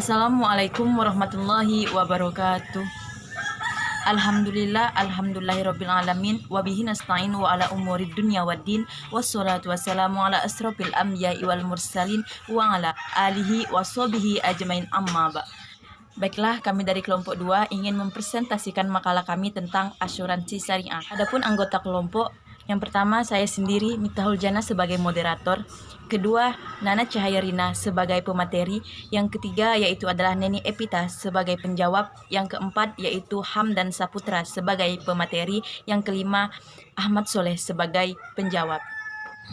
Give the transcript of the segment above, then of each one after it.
Assalamualaikum warahmatullahi wabarakatuh. Alhamdulillahirabbil alamin wa bihi nasta'in wa ala umuri dunya waddin wassalatu wassalamu ala asrofil anbiya'i wal mursalin wa ala alihi washabihi ajmain amma ba. Baiklah, kami dari kelompok 2 ingin mempresentasikan makalah kami tentang asuransi syariah. Adapun anggota kelompok, yang pertama saya sendiri Miftahul Jannah sebagai moderator, kedua Nana Cahaya Rina sebagai pemateri, yang ketiga yaitu adalah Neni Epita sebagai penjawab, yang keempat yaitu Hamdan Saputra sebagai pemateri, yang kelima Ahmad Soleh sebagai penjawab.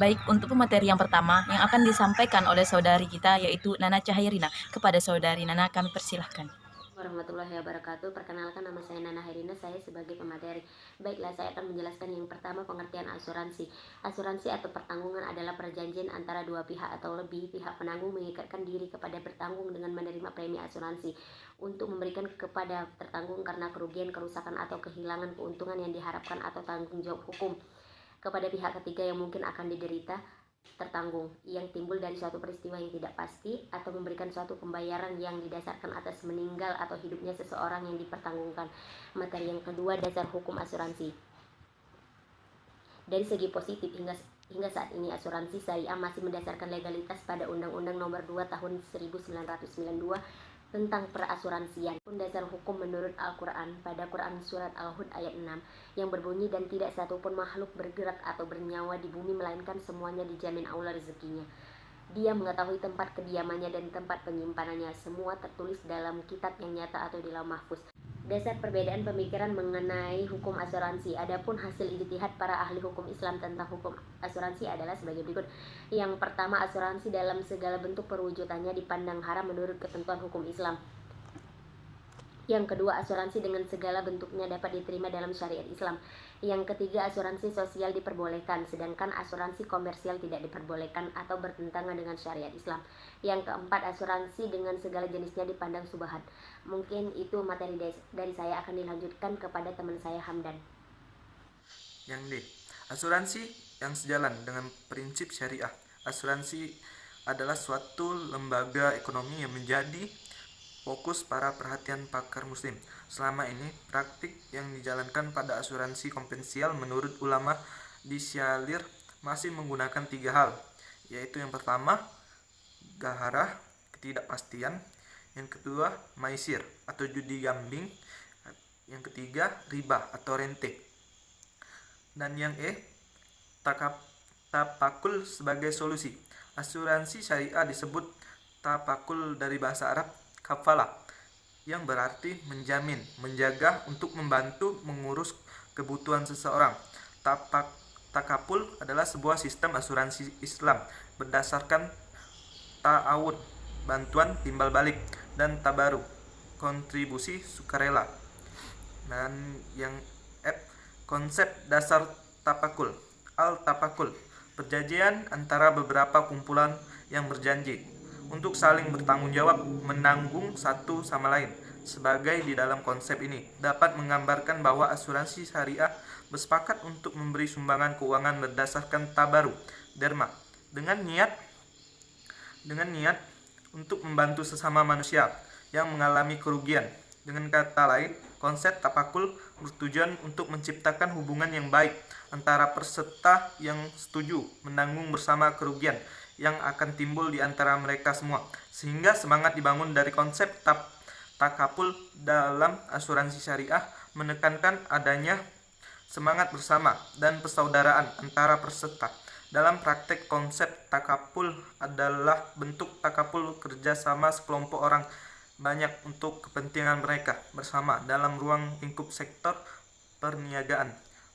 Baik, untuk pemateri yang pertama yang akan disampaikan oleh saudari kita yaitu Nana Cahaya Rina. Kepada saudari Nana kami persilahkan. Warahmatullahi wabarakatuh. Perkenalkan, nama saya Nana Herina, saya sebagai pemateri. Baiklah, saya akan menjelaskan yang pertama, pengertian asuransi. Asuransi atau pertanggungan adalah perjanjian antara dua pihak atau lebih pihak penanggung mengikatkan diri kepada bertanggung dengan menerima premi asuransi untuk memberikan kepada tertanggung karena kerugian, kerusakan atau kehilangan keuntungan yang diharapkan atau tanggung jawab hukum kepada pihak ketiga yang mungkin akan diderita tertanggung yang timbul dari suatu peristiwa yang tidak pasti atau memberikan suatu pembayaran yang didasarkan atas meninggal atau hidupnya seseorang yang dipertanggungkan. Materi yang kedua, dasar hukum asuransi. Dari segi positif, hingga saat ini asuransi syariah masih mendasarkan legalitas pada Undang-Undang Nomor 2 Tahun 1992 tentang perasuransian. Dasar hukum menurut Al-Quran pada Quran Surat Al-Hud ayat 6 yang berbunyi, dan tidak satupun makhluk bergerak atau bernyawa di bumi melainkan semuanya dijamin Allah rezekinya. Dia mengetahui tempat kediamannya dan tempat penyimpanannya. Semua tertulis dalam kitab yang nyata atau di Lauh Mahfuz. Dasar perbedaan pemikiran mengenai hukum asuransi. Adapun hasil ijtihad para ahli hukum Islam tentang hukum asuransi adalah sebagai berikut. Yang pertama, asuransi dalam segala bentuk perwujudannya dipandang haram menurut ketentuan hukum Islam. Yang kedua, asuransi dengan segala bentuknya dapat diterima dalam syariat Islam. Yang ketiga, asuransi sosial diperbolehkan, sedangkan asuransi komersial tidak diperbolehkan atau bertentangan dengan syariat Islam. Yang keempat, asuransi dengan segala jenisnya dipandang subhat. Mungkin itu materi dari saya, akan dilanjutkan kepada teman saya Hamdan. Yang D, asuransi yang sejalan dengan prinsip syariah. Asuransi adalah suatu lembaga ekonomi yang menjadi fokus para perhatian pakar muslim. Selama ini, praktik yang dijalankan pada asuransi konvensional menurut ulama disyalir masih menggunakan 3 hal, yaitu yang pertama, gaharah, ketidakpastian, yang kedua, maisir atau judi gambling, yang ketiga, riba atau rente, dan yang E, tapakul sebagai solusi. Asuransi syariah disebut tapakul dari bahasa Arab kafalah, yang berarti menjamin, menjaga, untuk membantu mengurus kebutuhan seseorang. Takapul adalah sebuah sistem asuransi Islam berdasarkan ta'awud, bantuan timbal balik, dan tabaru, kontribusi sukarela. Dan yang F, konsep dasar tapakul. Al-tapakul, perjanjian antara beberapa kumpulan yang berjanji untuk saling bertanggung jawab menanggung satu sama lain. Sebagai di dalam konsep ini dapat menggambarkan bahwa asuransi syariah bersepakat untuk memberi sumbangan keuangan berdasarkan tabaru derma dengan niat untuk membantu sesama manusia yang mengalami kerugian. Dengan kata lain, konsep tapakul bertujuan untuk menciptakan hubungan yang baik antara peserta yang setuju menanggung bersama kerugian yang akan timbul di antara mereka semua, sehingga semangat dibangun dari konsep takapul dalam asuransi syariah menekankan adanya semangat bersama dan persaudaraan antara peserta. Dalam praktek, konsep takapul adalah bentuk takapul kerjasama sekelompok orang banyak untuk kepentingan mereka bersama dalam ruang lingkup sektor perniagaan.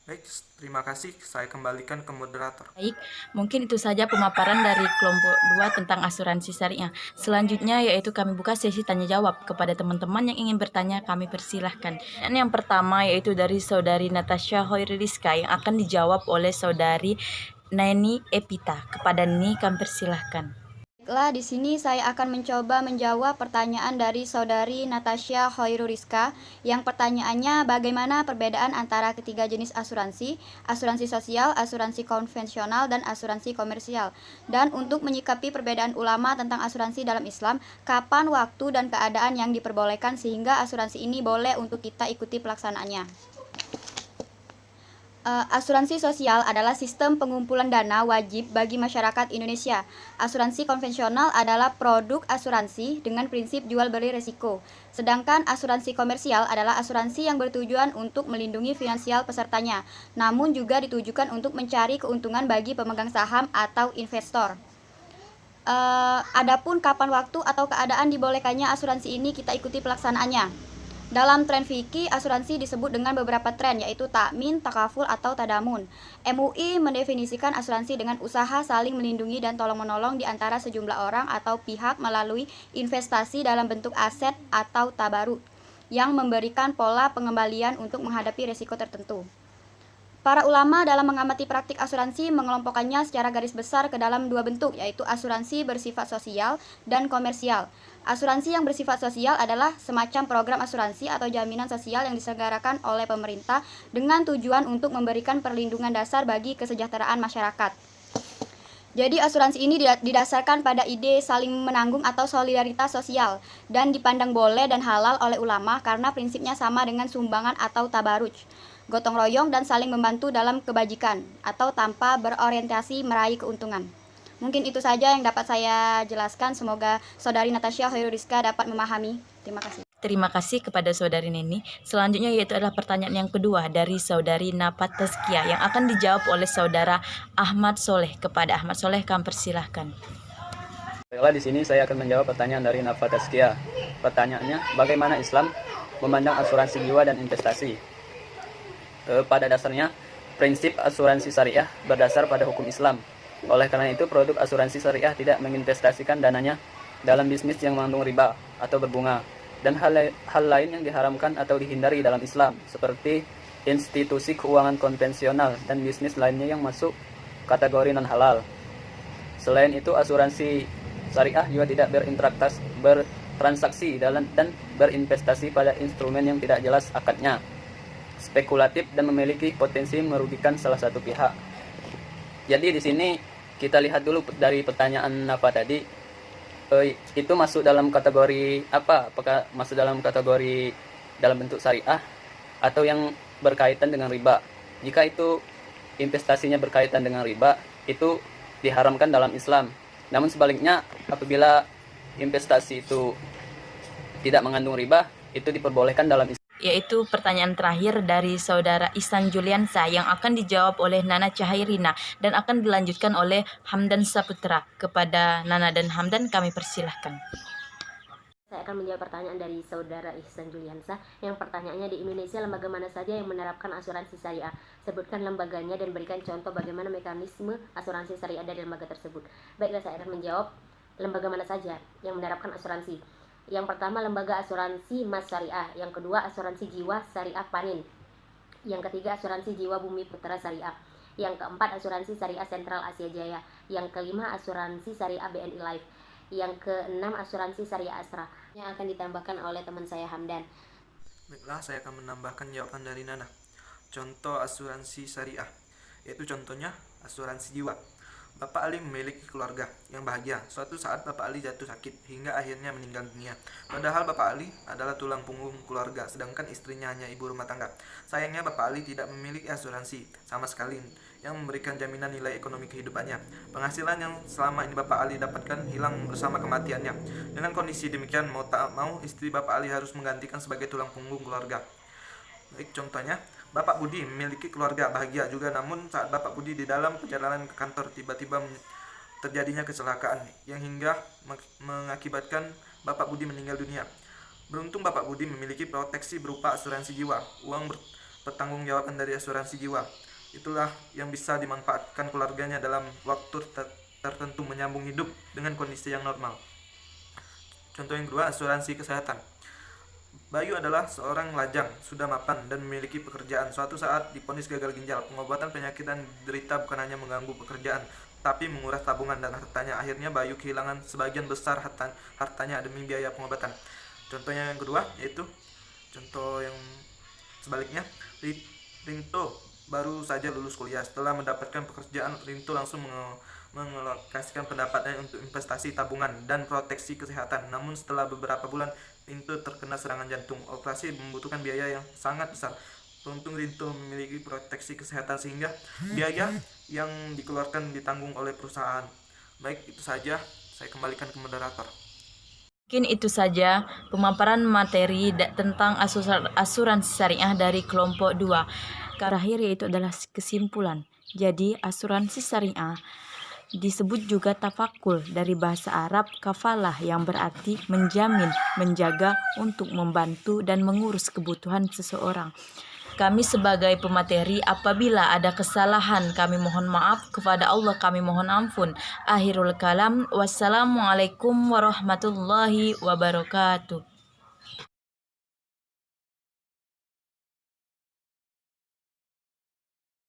Baik, terima kasih. Saya kembalikan ke moderator. Baik, mungkin itu saja pemaparan dari kelompok 2 tentang asuransi syariah. Selanjutnya yaitu kami buka sesi tanya jawab kepada teman-teman yang ingin bertanya, kami persilahkan. Dan yang pertama yaitu dari saudari Natasha Hoiriliska yang akan dijawab oleh saudari Neni Epita. Kepada Neni kami persilahkan. Baiklah, di sini saya akan mencoba menjawab pertanyaan dari saudari Natasha Hoiruriska yang pertanyaannya bagaimana perbedaan antara ketiga jenis asuransi, asuransi sosial, asuransi konvensional, dan asuransi komersial. Dan untuk menyikapi perbedaan ulama tentang asuransi dalam Islam, kapan waktu dan keadaan yang diperbolehkan sehingga asuransi ini boleh untuk kita ikuti pelaksanaannya. Asuransi sosial adalah sistem pengumpulan dana wajib bagi masyarakat Indonesia. Asuransi konvensional adalah produk asuransi dengan prinsip jual beli risiko. Sedangkan asuransi komersial adalah asuransi yang bertujuan untuk melindungi finansial pesertanya, namun juga ditujukan untuk mencari keuntungan bagi pemegang saham atau investor. Adapun kapan waktu atau keadaan dibolehkannya asuransi ini kita ikuti pelaksanaannya. Dalam tren fikih, asuransi disebut dengan beberapa tren, yaitu takmin, takaful, atau tadamun. MUI mendefinisikan asuransi dengan usaha saling melindungi dan tolong-menolong di antara sejumlah orang atau pihak melalui investasi dalam bentuk aset atau tabarut, yang memberikan pola pengembalian untuk menghadapi risiko tertentu. Para ulama dalam mengamati praktik asuransi mengelompokkannya secara garis besar ke dalam dua bentuk, yaitu asuransi bersifat sosial dan komersial. Asuransi yang bersifat sosial adalah semacam program asuransi atau jaminan sosial yang diselenggarakan oleh pemerintah dengan tujuan untuk memberikan perlindungan dasar bagi kesejahteraan masyarakat. Jadi asuransi ini didasarkan pada ide saling menanggung atau solidaritas sosial dan dipandang boleh dan halal oleh ulama karena prinsipnya sama dengan sumbangan atau tabaruj, gotong royong dan saling membantu dalam kebajikan atau tanpa berorientasi meraih keuntungan. Mungkin itu saja yang dapat saya jelaskan. Semoga saudari Natasha Hoiruriska dapat memahami. Terima kasih. Terima kasih kepada saudari Neni. Selanjutnya yaitu adalah pertanyaan yang kedua dari saudari Nafat Tazkiyah yang akan dijawab oleh saudara Ahmad Soleh. Kepada Ahmad Soleh kami persilahkan. Baiklah, di sini saya akan menjawab pertanyaan dari Nafat Tazkiyah. Pertanyaannya, bagaimana Islam memandang asuransi jiwa dan investasi? Pada dasarnya, prinsip asuransi syariah berdasar pada hukum Islam. Oleh karena itu, produk asuransi syariah tidak menginvestasikan dananya dalam bisnis yang mengandung riba atau berbunga, dan hal lain yang diharamkan atau dihindari dalam Islam, seperti institusi keuangan konvensional dan bisnis lainnya yang masuk kategori non-halal. Selain itu, asuransi syariah juga tidak bertransaksi dan berinvestasi pada instrumen yang tidak jelas akadnya, spekulatif, dan memiliki potensi merugikan salah satu pihak. Jadi di sini kita lihat dulu dari pertanyaan apa tadi, itu masuk dalam kategori apa? Apakah masuk dalam kategori dalam bentuk syariah atau yang berkaitan dengan riba? Jika itu investasinya berkaitan dengan riba, itu diharamkan dalam Islam. Namun sebaliknya, apabila investasi itu tidak mengandung riba, itu diperbolehkan dalam Islam. Yaitu pertanyaan terakhir dari saudara Ihsan Juliansa yang akan dijawab oleh Nana Cahairina dan akan dilanjutkan oleh Hamdan Saputra. Kepada Nana dan Hamdan kami persilahkan. Saya akan menjawab pertanyaan dari saudara Ihsan Juliansa yang pertanyaannya, di Indonesia lembaga mana saja yang menerapkan asuransi syariah? Sebutkan lembaganya dan berikan contoh bagaimana mekanisme asuransi syariah dari lembaga tersebut. Baiklah, saya akan menjawab lembaga mana saja yang menerapkan asuransi. Yang pertama, lembaga asuransi Mas Syariah. Yang kedua, asuransi jiwa Syariah Panin. Yang ketiga, asuransi jiwa Bumi Putra Syariah. Yang keempat, asuransi Syariah Sentral Asia Jaya. Yang kelima, asuransi Syariah BNI Life. Yang keenam, asuransi Syariah Astra. Yang akan ditambahkan oleh teman saya Hamdan. Baiklah, saya akan menambahkan jawaban dari Nana. Contoh asuransi syariah, yaitu contohnya asuransi jiwa. Bapak Ali memiliki keluarga yang bahagia. Suatu saat Bapak Ali jatuh sakit hingga akhirnya meninggal dunia. Padahal Bapak Ali adalah tulang punggung keluarga, sedangkan istrinya hanya ibu rumah tangga. Sayangnya Bapak Ali tidak memiliki asuransi sama sekali yang memberikan jaminan nilai ekonomi kehidupannya. Penghasilan yang selama ini Bapak Ali dapatkan hilang bersama kematiannya. Dengan kondisi demikian, mau tak mau istri Bapak Ali harus menggantikan sebagai tulang punggung keluarga. Baik, contohnya, Bapak Budi memiliki keluarga bahagia juga, namun saat Bapak Budi di dalam perjalanan ke kantor tiba-tiba terjadinya kecelakaan yang hingga mengakibatkan Bapak Budi meninggal dunia. Beruntung Bapak Budi memiliki proteksi berupa asuransi jiwa, uang pertanggungjawaban dari asuransi jiwa. Itulah yang bisa dimanfaatkan keluarganya dalam waktu tertentu menyambung hidup dengan kondisi yang normal. Contoh yang kedua, asuransi kesehatan. Bayu adalah seorang lajang, sudah mapan dan memiliki pekerjaan. Suatu saat divonis gagal ginjal. Pengobatan penyakit yang diderita bukan hanya mengganggu pekerjaan, tapi menguras tabungan dan hartanya. Akhirnya Bayu kehilangan sebagian besar hartanya demi biaya pengobatan. Contohnya yang kedua, yaitu contoh yang sebaliknya, Rinto baru saja lulus kuliah. Setelah mendapatkan pekerjaan, Rinto langsung mengalokasikan pendapatnya untuk investasi, tabungan, dan proteksi kesehatan. Namun setelah beberapa bulan, Rinto terkena serangan jantung. Operasi membutuhkan biaya yang sangat besar. Beruntung Rinto memiliki proteksi kesehatan sehingga biaya yang dikeluarkan ditanggung oleh perusahaan. Baik, itu saja. Saya kembalikan ke moderator. Mungkin itu saja pemaparan materi tentang asuransi syariah dari kelompok 2. Terakhir yaitu adalah kesimpulan. Jadi asuransi syariah disebut juga tafakul dari bahasa Arab kafalah yang berarti menjamin, menjaga, untuk membantu dan mengurus kebutuhan seseorang. Kami sebagai pemateri, apabila ada kesalahan kami mohon maaf, kepada Allah kami mohon ampun. Akhirul kalam, wassalamualaikum warahmatullahi wabarakatuh.